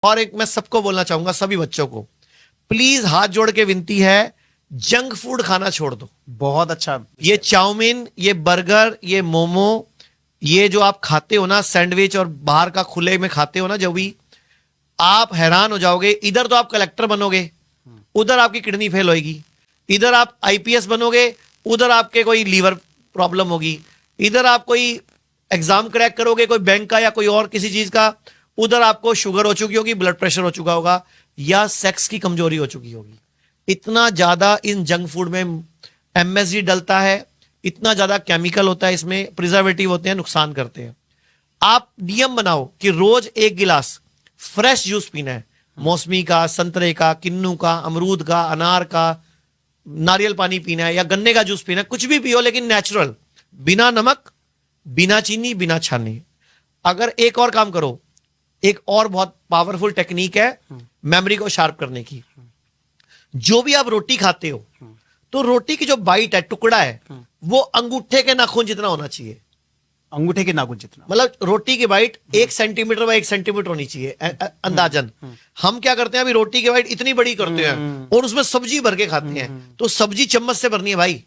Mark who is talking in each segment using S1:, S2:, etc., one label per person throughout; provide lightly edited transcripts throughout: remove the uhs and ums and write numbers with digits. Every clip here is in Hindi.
S1: और एक मैं सबको बोलना चाहूंगा, सभी बच्चों को, प्लीज हाथ जोड़ के विनती है, जंक फूड खाना छोड़ दो।
S2: बहुत अच्छा।
S1: ये चाउमीन, ये बर्गर, ये मोमो, ये जो आप खाते हो ना, सैंडविच और बाहर का खुले में खाते हो ना, जो भी, आप हैरान हो जाओगे। इधर तो आप कलेक्टर बनोगे, उधर आपकी किडनी फेल होगी। इधर आप आईपीएस बनोगे, उधर आपके कोई लीवर प्रॉब्लम होगी। इधर आप कोई एग्जाम क्रैक करोगे, कोई बैंक का या कोई और किसी चीज का, उधर आपको शुगर हो चुकी होगी, ब्लड प्रेशर हो चुका होगा, या सेक्स की कमजोरी हो चुकी होगी। इतना ज्यादा इन जंक फूड में एमएसजी डलता है, इतना ज्यादा केमिकल होता है इसमें, प्रिजर्वेटिव होते हैं, नुकसान करते हैं। आप नियम बनाओ कि रोज 1 गिलास फ्रेश जूस पीना है, मौसमी का, संतरे का, किन्नू का, अमरूद का, अनार का, नारियल पानी पीना है या गन्ने का जूस पीना है, कुछ भी पियो लेकिन नेचुरल, बिना नमक, बिना चीनी, बिना छाने। अगर एक और काम करो, एक और बहुत पावरफुल टेक्निक है मेमोरी को शार्प करने की। जो भी आप रोटी खाते हो, तो रोटी की जो बाइट है, टुकड़ा है, वो अंगूठे के नाखून जितना होना चाहिए।
S2: अंगूठे के नाखून जितना,
S1: मतलब रोटी की बाइट 1 सेंटीमीटर बाय 1 सेंटीमीटर होनी चाहिए अंदाजन। हम क्या करते हैं, अभी रोटी की बाइट इतनी बड़ी करते हैं और उसमें सब्जी भर के खाते हैं। तो सब्जी चम्मच से भरनी है भाई,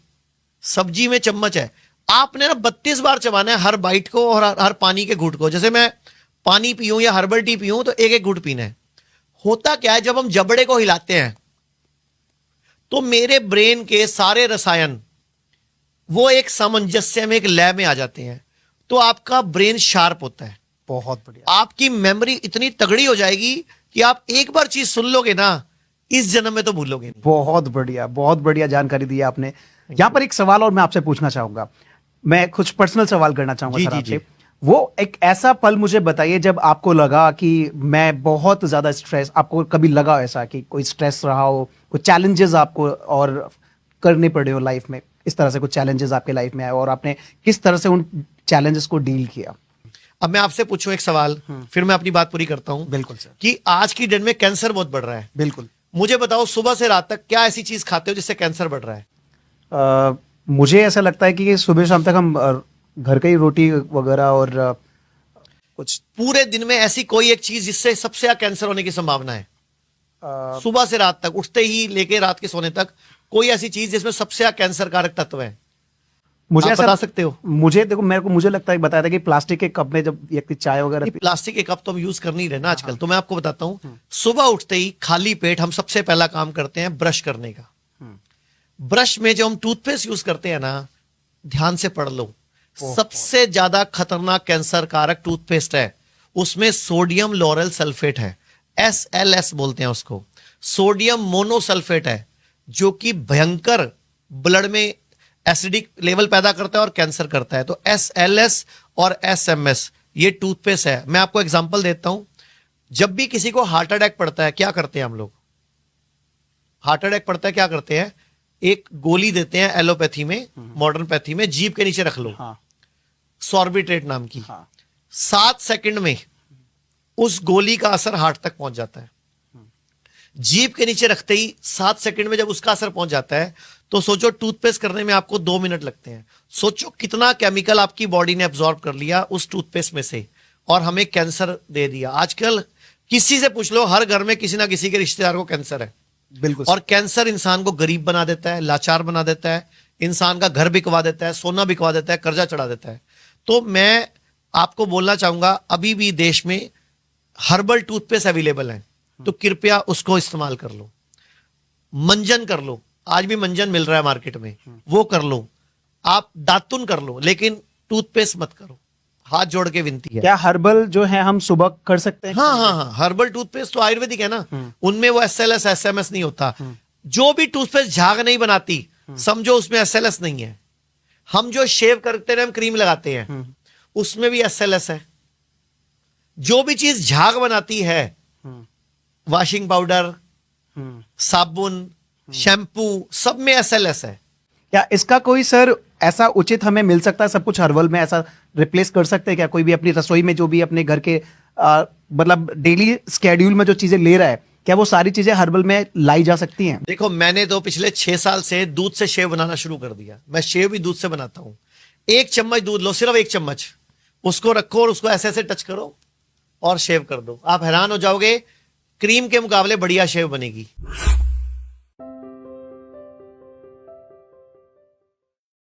S1: सब्जी में चम्मच है। आपने ना 32 बार चबाना है हर बाइट को और हर पानी के घूंट को। जैसे मैं पानी पीऊं या हर्बल टी पीऊं तो एक एक घूंट पीना है। होता क्या है, जब हम जबड़े को हिलाते हैं तो मेरे ब्रेन के सारे रसायन वो एक सामंजस्य में, एक लय में आ जाते हैं, तो आपका ब्रेन शार्प होता है।
S2: बहुत बढ़िया।
S1: आपकी मेमोरी इतनी तगड़ी हो जाएगी कि आप एक बार चीज सुन लोगे ना, इस जन्म में तो भूलोगे नहीं।
S2: बहुत बढ़िया, बहुत बढ़िया जानकारी दी आपने। यहां पर एक सवाल और मैं आपसे पूछना चाहूंगा, मैं कुछ पर्सनल सवाल करना चाहूंगा सर आपसे। वो एक ऐसा पल मुझे बताइए जब आपको लगा कि मैं बहुत ज्यादा स्ट्रेस, आपको कभी लगा ऐसा कि कोई स्ट्रेस रहा हो, कोई चैलेंजेस आपको और करने पड़े हो लाइफ में, इस तरह से कुछ चैलेंजेस आपके लाइफ में आए और आपने किस तरह से उन चैलेंजेस को डील किया?
S1: अब मैं आपसे पूछूं एक सवाल, फिर मैं अपनी बात पूरी करता हूं।
S2: बिल्कुल सर।
S1: कि आज की डेट में कैंसर बहुत बढ़ रहा है।
S2: बिल्कुल।
S1: मुझे बताओ, सुबह से रात तक क्या ऐसी चीज खाते हो जिससे कैंसर बढ़ रहा है?
S2: मुझे ऐसा लगता है कि सुबह शाम तक हम घर का ही रोटी वगैरह और कुछ।
S1: पूरे दिन में ऐसी कोई एक चीज जिससे सबसे ज्यादा कैंसर होने की संभावना है? सुबह से रात तक, उठते ही लेके रात के सोने तक, कोई ऐसी चीज जिसमें सबसे ज्यादा कैंसर कारक तत्व है?
S2: मुझे
S1: आप बता सकते हो?
S2: मुझे देखो, मुझे लगता है, बताया था कि प्लास्टिक के कप में जब व्यक्ति चाय वगैरह,
S1: प्लास्टिक के कप तो हम यूज कर नहीं रहे ना आजकल। तो मैं आपको बताता हूं, सुबह उठते ही खाली पेट हम सबसे पहला काम करते हैं ब्रश करने का। ब्रश में जो हम टूथपेस्ट यूज करते हैं ना, ध्यान से पढ़ लो, सबसे ज्यादा खतरनाक कैंसर कारक टूथपेस्ट है। उसमें सोडियम लॉरेल सल्फेट है, SLS बोलते हैं उसको। सोडियम मोनोसल्फेट है, जो कि भयंकर ब्लड में एसिडिक लेवल पैदा करता है और कैंसर करता है। तो SLS और SMS ये टूथपेस्ट है। मैं आपको एग्जांपल देता हूं। जब भी किसी को हार्ट अटैक पड़ता है, क्या करते हैं हम लोग? हार्ट अटैक पड़ता है, क्या करते हैं? एक गोली देते हैं एलोपैथी में, मॉडर्न पैथी में, जीभ के नीचे रख लो, सॉर्बिट्रेट नाम की। 7 सेकंड में उस गोली का असर हार्ट तक पहुंच जाता है। जीभ के नीचे रखते ही 7 सेकंड में जब उसका असर पहुंच जाता है, तो सोचो टूथपेस्ट करने में आपको 2 मिनट लगते हैं। सोचो कितना केमिकल आपकी बॉडी ने एब्जॉर्ब कर लिया उस टूथपेस्ट में से, और हमें कैंसर दे दिया। आजकल किसी से पूछ लो, हर घर में किसी ना किसी के रिश्तेदार को कैंसर है।
S2: बिल्कुल।
S1: और कैंसर इंसान को गरीब बना देता है, लाचार बना देता है, इंसान का घर बिकवा देता है, सोना बिकवा देता है, कर्जा चढ़ा देता है। तो मैं आपको बोलना चाहूंगा, अभी भी देश में हर्बल टूथपेस्ट अवेलेबल है, तो कृपया उसको इस्तेमाल कर लो। मंजन कर लो, आज भी मंजन मिल रहा है मार्केट में, वो कर लो। आप दातुन कर लो, लेकिन टूथपेस्ट मत करो। हाथ जोड़ के विनती है।
S2: क्या हर्बल जो है हम सुबह कर सकते हैं?
S1: हाँ, हर्बल टूथपेस्ट तो आयुर्वेदिक है ना, उनमें वो SLS SMS नहीं होता। जो भी टूथपेस्ट झाग नहीं बनाती, समझो उसमें SLS नहीं है। हम जो शेव करते हैं, हम क्रीम लगाते हैं, उसमें भी SLS है। जो भी चीज झाग बनाती है, वॉशिंग पाउडर, साबुन, शैम्पू, सब में SLS है।
S2: क्या इसका कोई सर ऐसा उचित हमें मिल सकता है? सब कुछ हर्बल में ऐसा रिप्लेस कर सकते हैं क्या? कोई भी अपनी रसोई में जो भी अपने घर के मतलब डेली स्केड्यूल में जो चीजें ले रहा है, क्या वो सारी चीजें हर्बल में लाई जा सकती हैं?
S1: देखो, मैंने तो पिछले 6 साल से दूध से शेव बनाना शुरू कर दिया। मैं शेव भी दूध से बनाता हूं। 1 चम्मच दूध लो, सिर्फ 1 चम्मच, उसको रखो और उसको ऐसे ऐसे टच करो और शेव कर दो। आप हैरान हो जाओगे, क्रीम के मुकाबले बढ़िया शेव बनेगी।